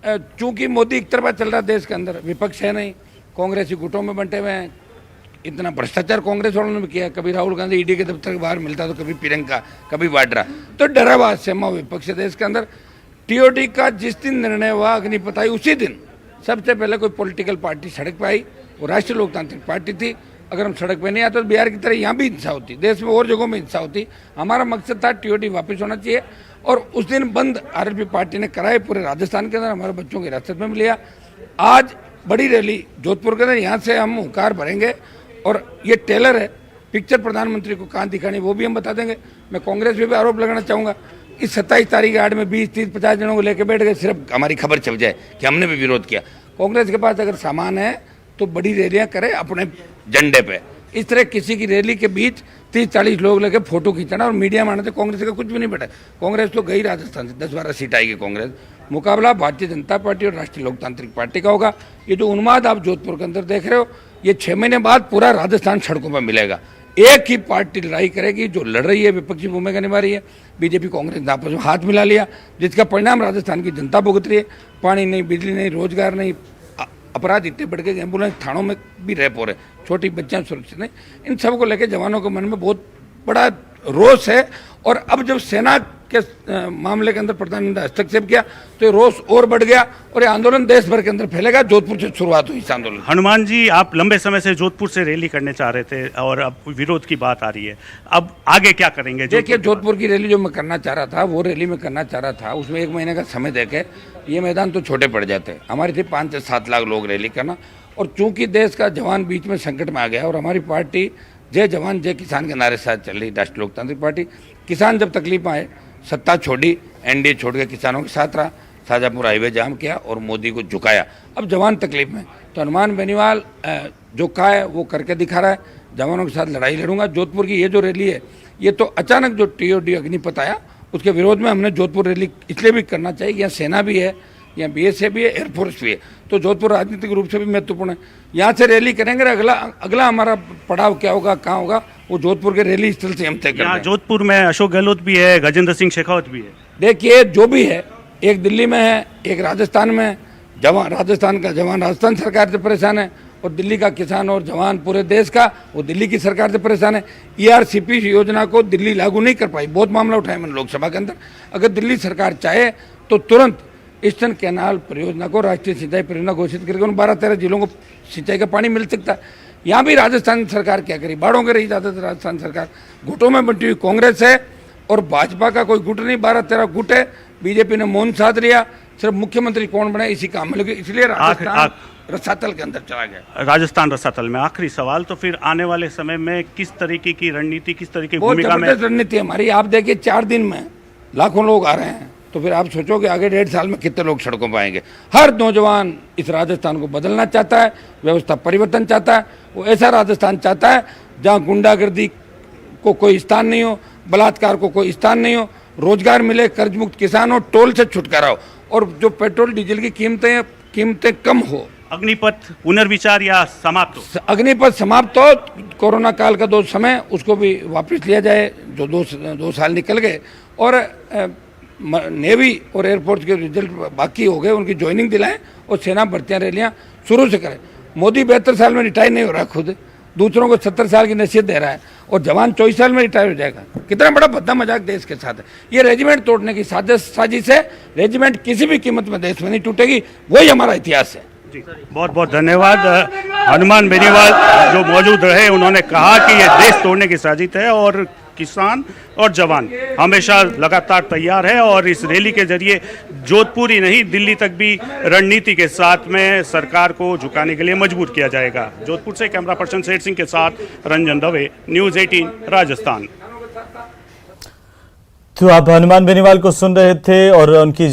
चूंकि मोदी एक तरफा चल रहा है देश के अंदर, विपक्ष है नहीं, कांग्रेसी गुटों में बंटे हुए हैं, इतना भ्रष्टाचार कांग्रेस वालों ने भी किया। कभी राहुल गांधी ईडी के दफ्तर के बाहर मिलता तो कभी प्रियंका, कभी वाड्रा, तो डरा हुआ सेमा विपक्ष है देश के अंदर। टीओडी का जिस दिन निर्णय हुआ अग्निपथ आई, उसी दिन सबसे पहले कोई पॉलिटिकल पार्टी सड़क पर आई, वो राष्ट्रीय लोकतांत्रिक पार्टी थी। अगर हम सड़क पे नहीं आते तो बिहार की तरह यहाँ भी हिंसा होती, देश में और जगहों में हिंसा होती। हमारा मकसद था टीओडी वापस होना चाहिए, और उस दिन बंद आरएलपी पार्टी ने कराए पूरे राजस्थान के अंदर, हमारे बच्चों की हिरासत में लिया। आज बड़ी रैली जोधपुर के अंदर, यहाँ से हम हुंकार भरेंगे, और ये टेलर है पिक्चर प्रधानमंत्री को कहाँ दिखानी वो भी हम बता देंगे। मैं कांग्रेस पे भी आरोप लगाना चाहूँगा, इस 27 तारीख आड़ में 20, 30, 50 जनों को लेकर बैठ गए, सिर्फ हमारी खबर चल जाए कि हमने भी विरोध किया। कांग्रेस के पास अगर सामान है तो बड़ी रैलियां करे अपने झंडे पे, इस तरह किसी की रैली के बीच 30-40 लोग लेके फोटो खींचना और मीडिया में आना, तो कांग्रेस का कुछ भी नहीं बेटा। कांग्रेस तो गई राजस्थान से 10-12 सीट आएगी कांग्रेस। मुकाबला भारतीय जनता पार्टी और राष्ट्रीय लोकतांत्रिक पार्टी का होगा। ये जो उन्माद आप जोधपुर के अंदर देख रहे हो, ये 6 महीने बाद पूरा राजस्थान सड़कों पर मिलेगा। एक ही पार्टी लड़ाई करेगी जो लड़ रही है, विपक्षी भूमिका निभा रही है। बीजेपी कांग्रेस ने आपस में हाथ मिला लिया, जिसका परिणाम राजस्थान की जनता भुगत रही है। पानी नहीं, बिजली नहीं, रोजगार नहीं, अपराध इतने बढ़ गए, एम्बुलेंस थानों में भी रह पो रहे, छोटी बच्चियां सुरक्षित नहीं। इन सब को लेकर जवानों के मन में बहुत बड़ा रोष है, और अब जब सेना के मामले के अंदर प्रधानमंत्री ने हस्तक्षेप किया तो ये रोष और बढ़ गया, और ये आंदोलन देश भर के अंदर फैलेगा। जोधपुर से शुरुआत हुई इस आंदोलन। हनुमान जी, आप लंबे समय से जोधपुर से रैली करने चाह रहे थे और अब विरोध की बात आ रही है, अब आगे क्या करेंगे? देखिए, जोधपुर की रैली जो मैं करना चाह रहा था, वो रैली में करना चाह रहा था, उसमें 1 महीने का समय देके ये मैदान तो छोटे पड़ जाते। हमारी थी 5 से 7 लाख लोग रैली करना, और चूंकि देश का जवान बीच में संकट में आ गया, और हमारी पार्टी जय जवान जय किसान के नारे साथ चल रही, राष्ट्रीय लोकतांत्रिक पार्टी। किसान जब तकलीफ में आए, सत्ता छोड़ी, एनडीए छोड़ के किसानों के साथ रहा, शाहजहाँपुर हाईवे जाम किया और मोदी को झुकाया। अब जवान तकलीफ में, तो हनुमान बेनीवाल जो कहा है वो करके दिखा रहा है। जवानों के साथ लड़ाई लड़ूंगा। जोधपुर की ये जो रैली है, ये तो अचानक जो टीओडी अग्निपथ आया उसके विरोध में हमने जोधपुर रैली इसलिए भी करना चाहिए, यहाँ सेना भी है, यहाँ बीएसएफ भी है, एयरफोर्स भी है, तो जोधपुर राजनीतिक रूप से भी महत्वपूर्ण है। यहाँ से रैली करेंगे, अगला हमारा पड़ाव क्या होगा, कहाँ होगा, वो जोधपुर के रैली स्थल से हम तय करेंगे। जोधपुर में अशोक गहलोत भी है, गजेंद्र सिंह शेखावत भी है। देखिए, जो भी है, एक दिल्ली में है, एक राजस्थान में है। राजस्थान का जवान राजस्थान सरकार से परेशान है, और दिल्ली का किसान और जवान पूरे देश का वो दिल्ली की सरकार से परेशान है। ईआरसीपी योजना को दिल्ली लागू नहीं कर पाई, बहुत मामला उठाया मैंने लोकसभा के अंदर। अगर दिल्ली सरकार चाहे तो तुरंत ईस्टर्न कैनाल परियोजना को राष्ट्रीय सिंचाई परियोजना घोषित करके उन 12-13 जिलों को सिंचाई का पानी मिल सकता है। यहाँ भी राजस्थान सरकार क्या करी, बाढ़ों के रही ज़्यादातर राजस्थान सरकार। गुटों में बंटी हुई कांग्रेस है, और भाजपा का कोई गुट नहीं, 12-13 गुट है। बीजेपी ने मौन साध लिया, सिर्फ मुख्यमंत्री कौन बने इसी काम में, इसलिए राजस्थान रसातल के अंदर चला गया। राजस्थान रसातल में। आखिरी सवाल, तो फिर आने वाले समय में किस तरीके की रणनीति, किस तरीके की भूमिका में? रणनीति हमारी, आप देखिए 4 दिन में लाखों लोग आ रहे हैं, तो फिर आप सोचो कि आगे 1.5 साल में कितने लोग सड़कों पर आएंगे। हर नौजवान इस राजस्थान को बदलना चाहता है, व्यवस्था परिवर्तन चाहता है। वो ऐसा राजस्थान चाहता है जहाँ गुंडागर्दी को कोई स्थान नहीं हो, बलात्कार को कोई स्थान नहीं हो, रोजगार मिले, कर्ज मुक्त किसान हो, टोल से छुटकारा हो, और जो पेट्रोल डीजल की कीमतें कम हो। अग्निपथ पुनर्विचार या समाप्त हो? अग्निपथ समाप्त हो, कोरोना काल का जो समय उसको भी वापस लिया जाए, जो 2 साल निकल गए, और नेवी और एयरफोर्स के रिजल्ट बाकी हो गए, उनकी ज्वाइनिंग दिलाएं, और सेना भर्तियां रैलियां शुरू से करें। मोदी 72 साल में रिटायर नहीं हो रहा, खुद दूसरों को 70 साल की नसीहत दे रहा है, और जवान 24 साल में रिटायर हो जाएगा। कितना बड़ा भद्दा मजाक देश के साथ है। ये रेजिमेंट तोड़ने की साजिश है। रेजिमेंट किसी भी कीमत में देश में नहीं टूटेगी, वही हमारा इतिहास है। बहुत बहुत धन्यवाद। हनुमान बेनीवाल जो मौजूद रहे, उन्होंने कहा कि ये देश तोड़ने की साजिश है, और किसान और जवान हमेशा लगातार तैयार है, और इस रैली के जरिए जोधपुर ही नहीं, दिल्ली तक भी रणनीति के साथ में सरकार को झुकाने के लिए मजबूर किया जाएगा। जोधपुर से कैमरा पर्सन सेठ सिंह के साथ रंजन दवे, न्यूज़ 18 राजस्थान। तो आप हनुमान बेनीवाल को सुन रहे थे, और उनकी